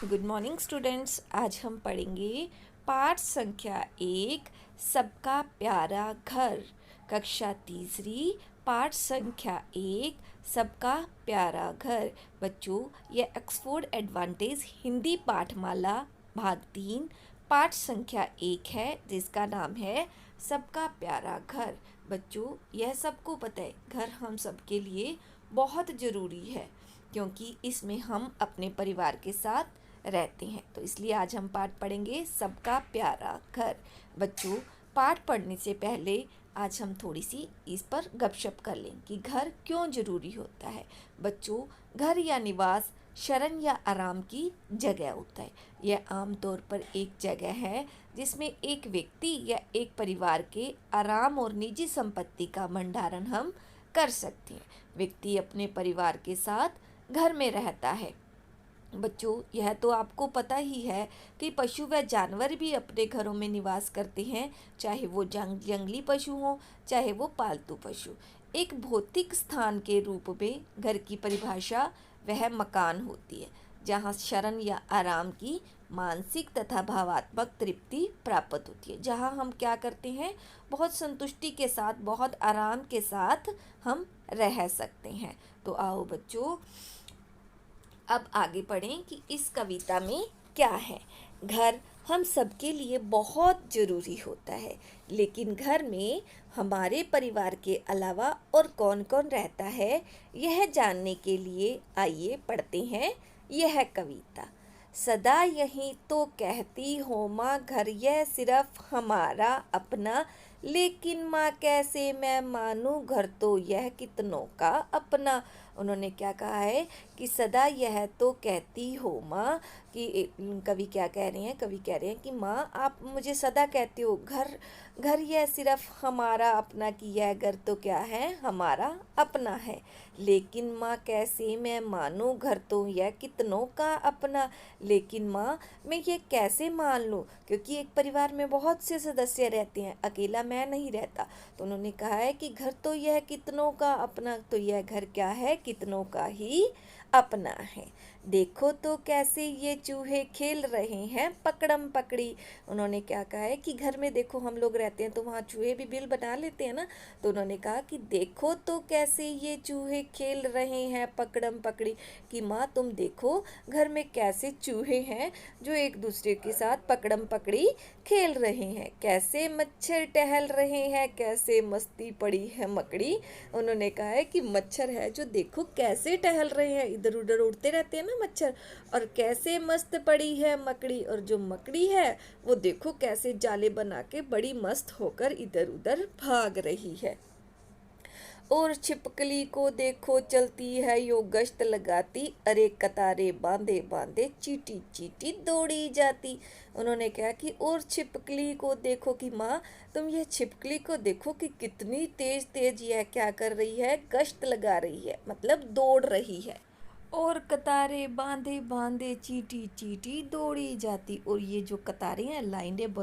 Good morning students. आज हम पढ़ेंगे पाठ संख्या 1 सबका प्यारा घर। कक्षा तीसरी पाठ संख्या 1 सबका प्यारा घर। बच्चों, यह ऑक्सफोर्ड एडवांटेज हिंदी पाठमाला भाग 3 पाठ संख्या 1 है, जिसका नाम है सबका प्यारा घर। बच्चों, यह सबको पता है, घर हम सबके लिए बहुत ज़रूरी है क्योंकि इसमें हम अपने परिवार के साथ रहते हैं। तो इसलिए आज हम पाठ पढ़ेंगे सबका प्यारा घर। बच्चों, पाठ पढ़ने से पहले आज हम थोड़ी सी इस पर गपशप कर लें कि घर क्यों ज़रूरी होता है। बच्चों, घर या निवास शरण या आराम की जगह होता है। यह आमतौर पर एक जगह है जिसमें एक व्यक्ति या एक परिवार के आराम और निजी संपत्ति का भंडारण हम कर सकते हैं। व्यक्ति अपने परिवार के साथ घर में रहता है। बच्चों, यह तो आपको पता ही है कि पशु व जानवर भी अपने घरों में निवास करते हैं, चाहे वो जंगली पशु हों, चाहे वो पालतू पशु। एक भौतिक स्थान के रूप में घर की परिभाषा वह मकान होती है जहाँ शरण या आराम की मानसिक तथा भावात्मक तृप्ति प्राप्त होती है, जहाँ हम क्या करते हैं, बहुत संतुष्टि के साथ, बहुत आराम के साथ हम रह सकते हैं। तो आओ बच्चों, अब आगे पढ़ें कि इस कविता में क्या है। घर हम सबके लिए बहुत ज़रूरी होता है, लेकिन घर में हमारे परिवार के अलावा और कौन कौन रहता है, यह जानने के लिए आइए पढ़ते हैं यह कविता। सदा यही तो कहती हो माँ, घर यह सिर्फ हमारा अपना, लेकिन माँ कैसे मैं मानूँ, घर तो यह कितनों का अपना। उन्होंने क्या कहा है कि सदा यह तो कहती हो माँ, कि कवि क्या कह रहे हैं, कवि कह रहे हैं कि माँ आप मुझे सदा कहते हो घर घर यह सिर्फ हमारा अपना, कि यह घर तो क्या है, हमारा अपना है, लेकिन माँ कैसे मैं मानूँ, घर तो यह कितनों का अपना। लेकिन माँ मैं ये कैसे मान लूँ, क्योंकि एक परिवार में बहुत से सदस्य रहते हैं, अकेला मैं नहीं रहता। तो उन्होंने कहा है कि घर तो यह कितनों का अपना, तो यह घर क्या है, कितनों का ही अपना है। देखो तो कैसे ये चूहे खेल रहे हैं पकड़म पकड़ी। उन्होंने क्या कहा है कि घर में देखो हम लोग रहते हैं तो वहाँ चूहे भी बिल बना लेते हैं ना। तो उन्होंने कहा कि देखो तो कैसे ये चूहे खेल रहे हैं पकड़म पकड़ी, कि माँ तुम देखो घर में कैसे चूहे हैं जो एक दूसरे के साथ पकड़म पकड़ी खेल रहे हैं, कैसे मच्छर टहल रहे हैं, कैसे मस्ती पड़ी है मकड़ी। उन्होंने कहा है कि मच्छर है जो देखो कैसे टहल रहे हैं, इधर उधर उड़ते रहते हैं ना मच्छर, और कैसे मस्त पड़ी है मकड़ी, और जो मकड़ी है वो देखो कैसे जाले बना के बड़ी मस्त होकर इधर उधर भाग रही है। और छिपकली को देखो चलती है यो गश्त लगाती, अरे कतारे बांधे बांधे चीटी चीटी दौड़ी जाती। उन्होंने कहा कि और छिपकली को देखो कि माँ तुम ये छिपकली को देखो कि कितनी तेज तेज यह क्या कर रही है, गश्त लगा रही है, मतलब दौड़ रही है। और कतारें बांधे बांधे चीटी चीटी दौड़ी जाती। और ये जो कतारें हैं लाइनें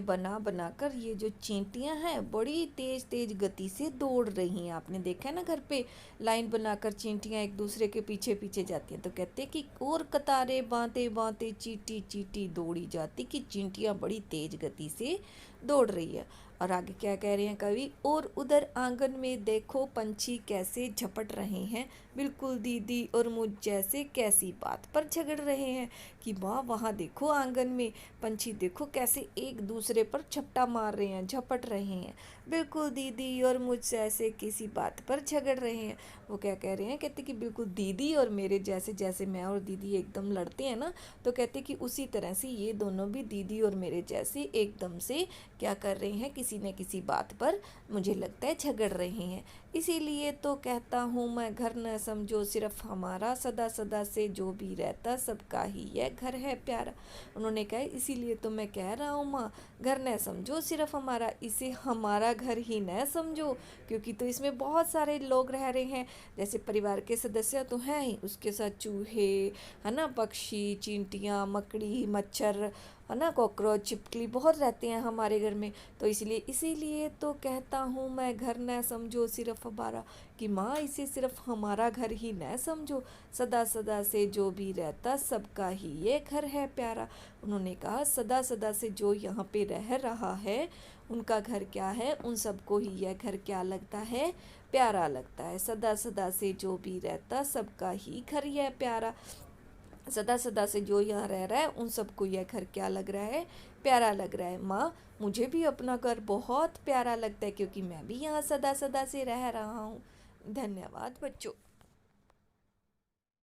बना बनाकर ये जो चींटियां हैं बड़ी तेज तेज गति से दौड़ रही हैं। आपने देखा है ना, घर पे लाइन बनाकर चींटियां एक दूसरे के पीछे पीछे जाती हैं। तो कहते हैं कि और कतारें बांधे बांधे चीटी चीटी दौड़ी जाती, कि चींटियां बड़ी तेज गति से दौड़ रही है। और आगे क्या कह रहे हैं कवि, और उधर आंगन में देखो पंछी कैसे झपट रहे हैं, बिल्कुल दीदी और मुझ जैसे कैसी बात पर झगड़ रहे हैं। कि माँ वहाँ देखो आंगन में पंछी देखो कैसे एक दूसरे पर झपटा मार रहे हैं, झपट रहे हैं, बिल्कुल दीदी और मुझ जैसे किसी बात पर झगड़ रहे हैं। वो क्या कह रहे हैं, कहते कि बिल्कुल दीदी और मेरे जैसे, जैसे मैं और दीदी एकदम लड़ते हैं ना, तो कहते कि उसी तरह से ये दोनों भी दीदी और मेरे जैसे एकदम से क्या कर रहे हैं, किसी न किसी बात पर मुझे लगता है झगड़ रहे हैं। इसीलिए तो कहता हूँ मैं, घर न समझो सिर्फ हमारा, सदा सदा से जो भी रहता सबका ही यह घर है प्यारा। उन्होंने कहा इसीलिए तो मैं कह रहा हूँ माँ, घर न समझो सिर्फ हमारा, इसे हमारा घर ही न समझो, क्योंकि तो इसमें बहुत सारे लोग रह रहे हैं, जैसे परिवार के सदस्य तो हैं ही, उसके साथ चूहे है ना, पक्षी, चींटियाँ, मकड़ी, मच्छर है ना, कॉकरोच छिपकली बहुत रहते हैं हमारे घर में। तो इसीलिए तो कहता हूँ मैं, घर न समझो सिर्फ हमारा, कि माँ इसे सिर्फ हमारा घर ही न समझो, सदा सदा से जो भी रहता सबका ही ये घर है प्यारा। उन्होंने कहा सदा सदा से जो यहाँ पे रह रहा है उनका घर क्या है, उन सबको ही यह घर क्या लगता है, प्यारा लगता है। सदा सदा से जो भी रहता सबका ही घर यह प्यारा। सदा सदा से जो यहाँ रह रहा है उन सबको यह घर क्या लग रहा है, प्यारा लग रहा है। माँ मुझे भी अपना घर बहुत प्यारा लगता है, क्योंकि मैं भी यहाँ सदा सदा से रह रहा हूँ। धन्यवाद बच्चों।